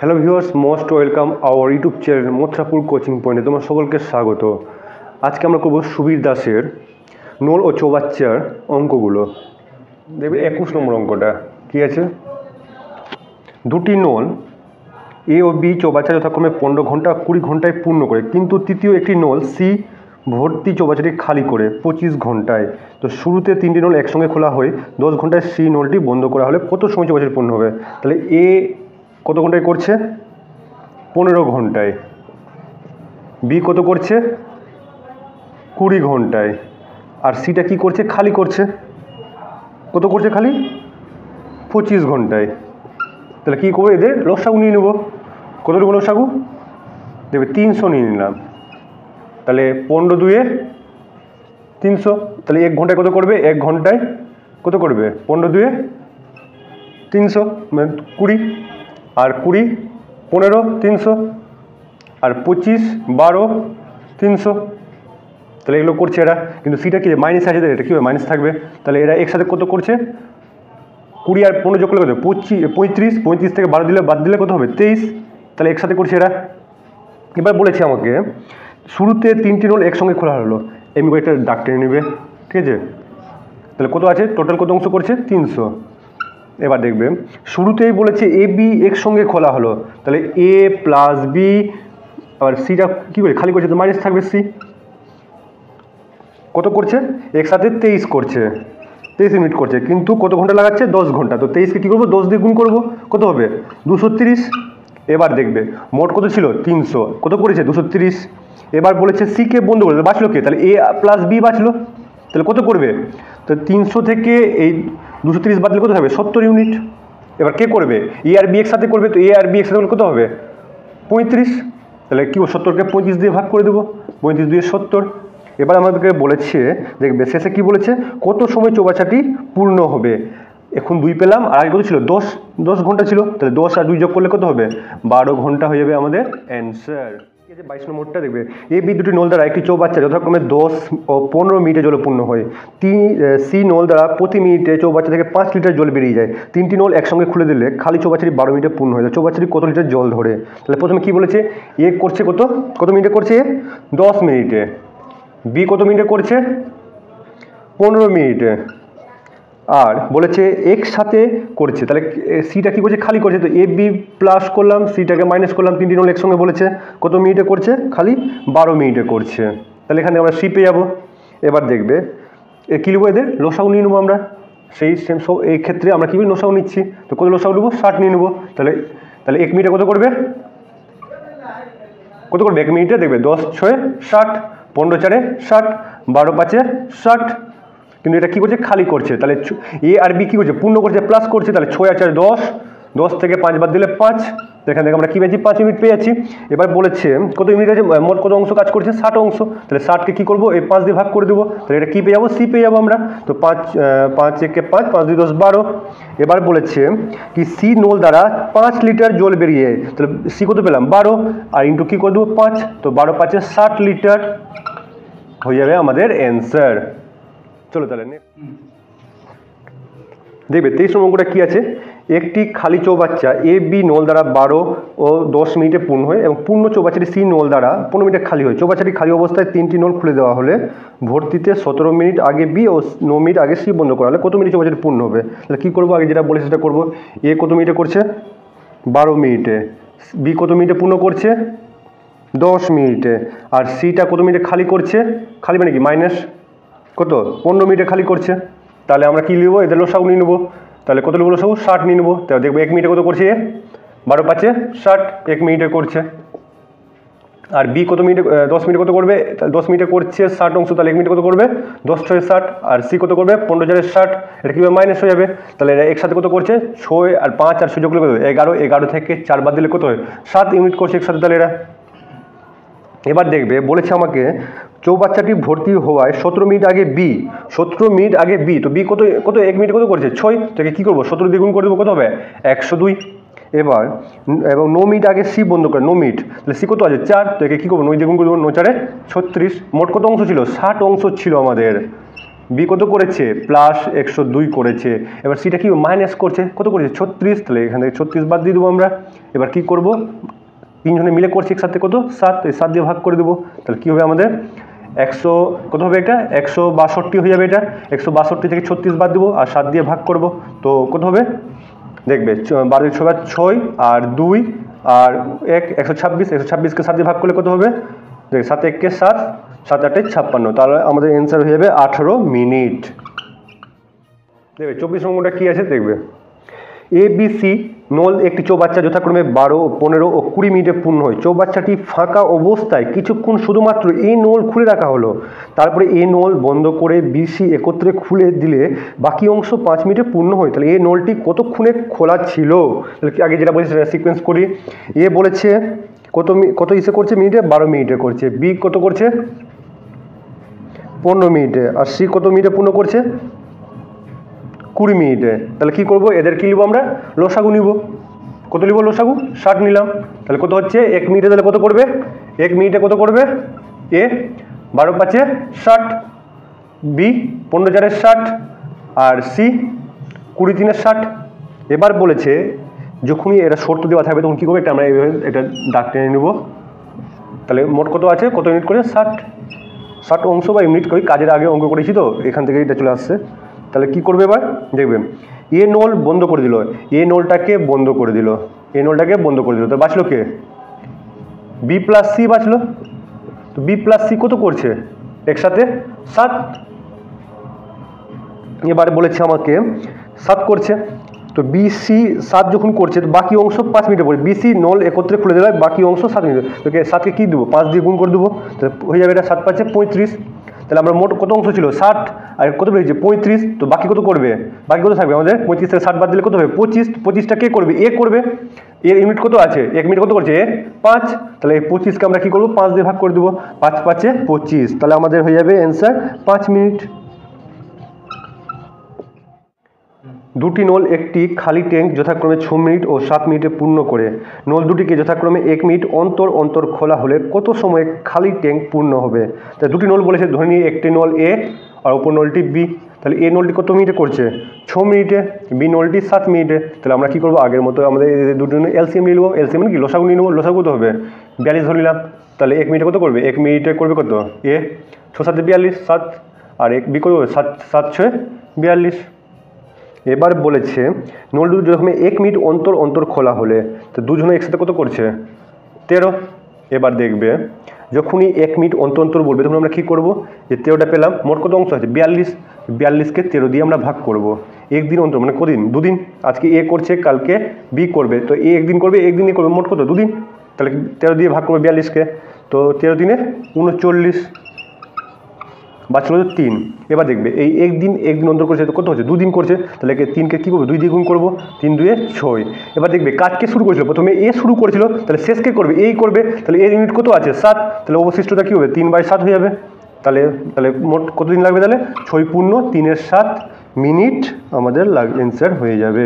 Hello viewers, most welcome our YouTube channel Mathurapur coaching পয়েন্টে তোমার সকলকে স্বাগত। আজকে আমরা করব সুবীর দাসের নোল ও চৌবাচ্চার অঙ্কগুলো। দেখবে 21 নম্বর অঙ্কটা কী আছে, দুটি নোল এ ও বি চৌবাচ্চা যথাক্রমে 15 ঘন্টা 20 ঘন্টায় পূর্ণ করে, কিন্তু তৃতীয় একটি নোল সি ভর্তি চৌবাচ্চাটি খালি করে 25 ঘন্টায়। তো শুরুতে 3টি নোল একসঙ্গে খোলা হয়ে 10 ঘন্টায় সি নোলটি বন্ধ করা হলে কত সময় চৌবাচ্চাটি পূর্ণ হবে? তাহলে এ কত ঘন্টায় করছে? 15 ঘন্টায়। বি কত করছে? 20 ঘন্টায়। আর সিটা কি করছে? খালি করছে। কত করছে খালি? 25 ঘন্টায়। তাহলে কী করবো? এদের লসাগু নিয়ে নেবো। কতটুকু লসাগু? দেখবে 300 নিয়ে নিলাম। তাহলে 15 দুয়ে 300। তাহলে 1 ঘন্টায় কত করবে? 1 ঘন্টায় কত করবে? 15 দুয়ে 300 মানে 20। আর 20 15 300, আর 25 12 300। তাহলে এগুলো করছে এরা, কিন্তু সিটা কি মাইনাস আছে, এটা কী হবে? মাইনাস থাকবে। তাহলে এরা একসাথে কত করছে? 20 আর 15 যোগ করলে কত? 35। 35 থেকে 12 দিলে বাদ দিলে কত হবে? 23। তাহলে একসাথে করছে এরা। এবার বলেছে আমাকে শুরুতে 3টি নোল একসঙ্গে খোলা হলো, এমনি করে একটা দাগ টেনে নেবে, ঠিক আছে? তাহলে কত আছে টোটাল? কত অংশ করছে? 300। এবার দেখবে শুরুতেই বলেছে এ বি একসঙ্গে খোলা হলো, তাহলে এ প্লাস বি, আবার সিটা কী করে খালি করছে? তো মাইনাস থাকবে। সি কত করছে? একসাথে 23 করছে, 23 মিনিট করছে, কিন্তু কত ঘন্টা লাগাচ্ছে? 10 ঘন্টা। তো 23কে কী করবো? 10 দিয়ে গুণ করবো। কত হবে? 230। এবার দেখবে মোট কত ছিল? 300। কত করেছে? 230। এবার বলেছে সিকে বন্ধ করে, বাঁচলো কে? তাহলে এ প্লাস বি বাঁচলো। তাহলে কত করবে? তো 300 থেকে এই 230 বাদ দিলে কত হবে? 70 ইউনিট। এবার কে করবে? এ আর বি একসাথে করবে, তো এ আর বি একসাথে কত হবে? 35। তাহলে কি 70কে 35 দিয়ে ভাগ করে দেবো, 35 দিয়ে 70। এবার আমাদেরকে বলেছে, দেখবে শেষে কি বলেছে? কত সময় চৌবাচ্চাটি পূর্ণ হবে। এখন 2 পেলাম, আর আগে কত ছিল? 10 ঘন্টা ছিল। তাহলে 10 আর 2 যোগ করলে কত হবে? 12 ঘন্টা হয়ে যাবে আমাদের অ্যান্সার। ঠিক আছে, 22 নম্বরটা দেখবে এ বি দুটি নল দ্বারা একটি চৌবাচ্চা যথাক্রমে 10 ও 15 মিনিটে জলে পূর্ণ হয়। সি নল দ্বারা প্রতি মিনিটে চৌবাচ্চা থেকে 5 লিটার জল বেরিয়ে যায়। 3টি নল একসঙ্গে খুলে দিলে খালি চৌবাচ্চাটি 12 মিনিটে পূর্ণ হয়ে যায়। চৌবাচ্চাটি কত লিটার জল ধরে? তাহলে প্রথমে কি বলেছে? এ করছে কত মিনিটে করছে? 10 মিনিটে। বি কত মিনিটে করছে? 15 মিনিটে। আর বলেছে একসাথে করছে, তাহলে সিটা কী করছে? খালি করছে। তো এ বি প্লাস করলাম, সিটাকে মাইনাস করলাম, 3টি নোল একসঙ্গে বলেছে কত মিনিটে করছে? খালি 12 মিনিটে করছে। তাহলে এখানে আমরা সি পেয়ে যাবো। এবার দেখবে কী নেবো? এদের লসাগু নিয়ে নেবো আমরা। সেই সেম সব এই ক্ষেত্রে আমরা কী লসাগু নিচ্ছি? তো কত লসাগু নেবো? 60 নিয়ে নেবো। তাহলে 1 মিনিটে কত করবে? 1 মিনিটে দেখবে 10 6 60, 15 4 60, 12 5 60। কিন্তু এটা কী করছে? খালি করছে। তাহলে এ আর বি কী করছে? পূর্ণ করছে, প্লাস করছে। তাহলে 6 আর 4 10, 10 থেকে 5 বাদ দিলে 5। এখান থেকে আমরা কী পেয়েছি? 5 মিনিট পেয়ে যাচ্ছি। এবার বলেছে কত মিনিট আছে, মোট কত অংশ কাজ করছে? 60 অংশ। তাহলে 60কে কী করবো? এই 5 দিয়ে ভাগ করে দেবো। তাহলে এটা কী পেয়ে যাবো? সি পেয়ে যাবো আমরা। তো 5 একে 5, 5 2 10 12। এবার বলেছে কি সি নোল দ্বারা 5 লিটার জল বেরিয়ে যায়। তাহলে সি কত পেলাম? 12, আর ইন্টু কী করে দেবো? 5। তো 12 5 60 লিটার হয়ে যাবে আমাদের অ্যান্সার। চলো তাহলে দেখবে 23 নম্বর অঙ্কটা কী আছে? একটি খালি চৌবাচ্চা এ বি নল দ্বারা 12 ও 10 মিনিটে পূর্ণ হয় এবং পূর্ণ চৌবাচ্চাটি সি নল দ্বারা 15 মিনিটে খালি হয়। চৌবাচ্চাটি খালি অবস্থায় 3টি নল খুলে দেওয়া হলে ভর্তিতে 17 মিনিট আগে বি ও 9 মিনিট আগে সি বন্ধ করা হলে কত মিনিট চৌবাচ্চাটি পূর্ণ হবে? তাহলে কী করবো? আগে যেটা বলেছে সেটা করবো। এ কত মিনিটে করছে? 12 মিনিটে। বি কত মিনিটে পূর্ণ করছে? 10 মিনিটে। আর সিটা কত মিনিটে খালি করছে? খালি মানে কি মাইনাস কত? 15 মিনিটে খালি করছে। তাহলে আমরা কী নেবো? এদের লসাগু নিয়ে নেবো। তাহলে কত নেবো লসাগু? 60 নিয়ে নেবো। তাহলে দেখবো 1 মিনিটে কত করছে? 12 5 60, 1 মিনিটে করছে। আর বি কত মিনিটে? 10 মিনিটে কত করবে? তাহলে 10 মিনিটে করছে 60 অংশ। তাহলে 1 মিনিটে কত করবে? 10 6 60। আর সি কত করবে? 15 4 60। এটা কীভাবে মাইনাস হয়ে যাবে? তাহলে এরা একসাথে কত করছে? 6 আর 5 আর সুযোগ করলে কত? 11, 11 থেকে 4 বাদ দিলে কত হয়? 7 ইউনিট করছে একসাথে। তাহলে এরা এবার দেখবে বলেছে আমাকে চৌবাচ্চাটি ভর্তি হওয়ায় 17 মিনিট আগে বি, 17 মিনিট আগে বি। তো বি কত 1 মিনিট কত করছে? 6। তাকে কী করবো? 17 দিয়ে গুণ করে দেবো। কত হবে? 102। এবার এবং 9 মিনিট আগে সি বন্ধ করে 9 মিনিট। তাহলে সি কত আছে? 4। তো একে কী করবো? 9 দিয়ে গুণ করে দেবো। 9 4 36। মোট কত অংশ ছিল? 60 অংশ ছিল আমাদের। বি কত করেছে +102 করেছে। এবার সিটা কি মাইনাস করছে, কত করেছে 36, তাহলে এখান থেকে 36 বাদ দিয়ে দেবো আমরা। এবার কি করব, তিনজনে মিলে করছি একসাথে কত 7, এই 7 দিয়ে ভাগ করে দেবো। তাহলে কী হবে আমাদের 100 কত হবে, এটা 162 হয়ে যাবে। এটা 162 থেকে 36 বাদ দেবো আর 7 দিয়ে ভাগ করব, তো কত হবে দেখবে 12×6 আর 2 আর 1 126, 126কে 7 দিয়ে ভাগ করলে কত হবে, দেখ 7 1 কে 7, 7 8 56, তাহলে আমাদের অ্যান্সার হয়ে যাবে 18 মিনিট। দেখবে 24 নম্বরটা কী আছে দেখবে, ABC নল একটি চৌবাচ্চা যথাক্রমে 12, 15 ও 20 মিনিটে পূর্ণ হয়। চৌবাচ্চাটি ফাঁকা অবস্থায় কিছুক্ষণ শুধুমাত্র এই নল খুলে রাখা হলো, তারপরে এই নল বন্ধ করে BC একত্রে খুলে দিলে বাকি অংশ 5 মিনিটে পূর্ণ হয়। তাহলে এই নলটি কতক্ষণে খোলা ছিল, তাহলে আগে যেটা বলেছি সেটা সিকোয়েন্স করি। এ বলেছে কত ইসে করছে মিনিটে, 12 মিনিটে করছে। বি কত করছে 15 মিনিটে, আর সি কত মিনিটে পূর্ণ করছে 20 মিনিটে। তাহলে কি করব, এদের কি নিব আমরা, লসাগু নিব। কত নিব লসাগু, 60 নিলাম। তাহলে কত হচ্ছে 1 মিনিটে, তাহলে কত করবে 1 মিনিটে কত করবে, এ 12 5 60, বি 15 4 60, আর সি 20 3 60। এবার বলেছে যখনই এটা শর্ত দেওয়া থাকবে তখন কী করবে, এটা আমরা এইভাবে এটা দাগ টেনে নেব। তাহলে মোট কত আছে, কত ইউনিট করে 60 অংশ বা ইউনিট করি, কাজের আগে অঙ্ক করেছি তো এখান থেকে এটা চলে আসছে। তাহলে কি করবে এবার দেখবেন, এ নল বন্ধ করে দিল, এ নলটাকে বন্ধ করে দিল, এ নলটাকে বন্ধ করে দিল, তো বাঁচলো কে, বি প্লাস সি বাঁচলো। তো বি প্লাস সি কত করছে একসাথে 7, এবার বলেছে আমাকে 7 করছে। তো BC 7 যখন করছে তো বাকি অংশ 5 মিনিটে পড়ে, BC নল একত্রে খুলে দেবে, বাকি অংশ 7 মিনিট। তোকে 7কে কী দেবো, 5 দিয়ে গুণ করে দেবো, তাহলে হয়ে যাবে এটা 7 5 35। তাহলে আমরা মোট কত অংশ ছিল 60, আর কত বেরিয়েছে 35, তো বাকি কত করবে, বাকি কত থাকবে আমাদের 35 থেকে 60 বাদ দিলে কত হবে 25, 25টা কে করবে, এ করবে। এর ইউনিট কত আছে, 1 মিনিট কত করছে 5, তাহলে এই 25কে আমরা কী করবো 5 দিয়ে ভাগ করে দেবো, 5 5 25, তাহলে আমাদের হয়ে যাবে অ্যান্সার 5 মিনিট। দুটি নল একটি খালি ট্যাঙ্ক যথাক্রমে 6 মিনিট ও 7 মিনিটে পূর্ণ করে। নল দুটিকে যথাক্রমে 1 মিনিট অন্তর অন্তর খোলা হলে কত সময়ে খালি ট্যাঙ্ক পূর্ণ হবে। তাই দুটি নল বলেছে, ধরে নিয়ে একটি নল এ আর উপর নলটি বি। তাহলে এ নলটি কত মিনিটে করছে 6 মিনিটে, বি নলটি 7 মিনিটে। তাহলে আমরা কী করবো, আগের মতো আমাদের দুটি এলসিএম নিয়ে নেবো, এলসিএম কি লসাগু নিয়ে নেবো, লসাগু কত হবে 42 ধরে নিলাম। তাহলে 1 মিনিটে কত করবে, 1 মিনিটে করবে কত, এ 6 7 42, 7 আর 1 বি করবে 7 7 6 42। এবার বলেছে নল দুটো যখন 1 মিনিট অন্তর অন্তর খোলা হলে, তো দুজনে একসাথে কত করছে 13। এবার দেখবে যখনই 1 মিনিট অন্তর অন্তর বলবে তখন আমরা কী করবো, যে 13টা পেলাম, মোট কত অংশ আছে 42, 42কে 13 দিয়ে আমরা ভাগ করব। একদিন অন্তর মানে কদিন, দুদিন। আজকে এ করছে, কালকে বি করবে, তো এ একদিন করবে, একদিন এ করবে, মোট কত 2 দিন। তাহলে 13 দিয়ে ভাগ করবে 42কে, তো 13 দিনে 39, বাঁচলো 3। এবার দেখবে এই একদিন অন্তর করছে, তো কত হচ্ছে 2 দিন করছে, তাহলে 3কে কী করবো 2 দিয়ে গুণ করবো, 3 2 6। এবার দেখবে কাজকে শুরু করেছিল, প্রথমে এ শুরু করেছিল, তাহলে শেষকে করবে এই করবে, তাহলে এর ইউনিট কত আছে 7, তাহলে অবশিষ্টটা কী হবে 3/7 হয়ে যাবে। তাহলে মোট কতদিন লাগবে, তাহলে 6 পূর্ণ 3 এর 7 মিনিট আমাদের অ্যান্সার হয়ে যাবে।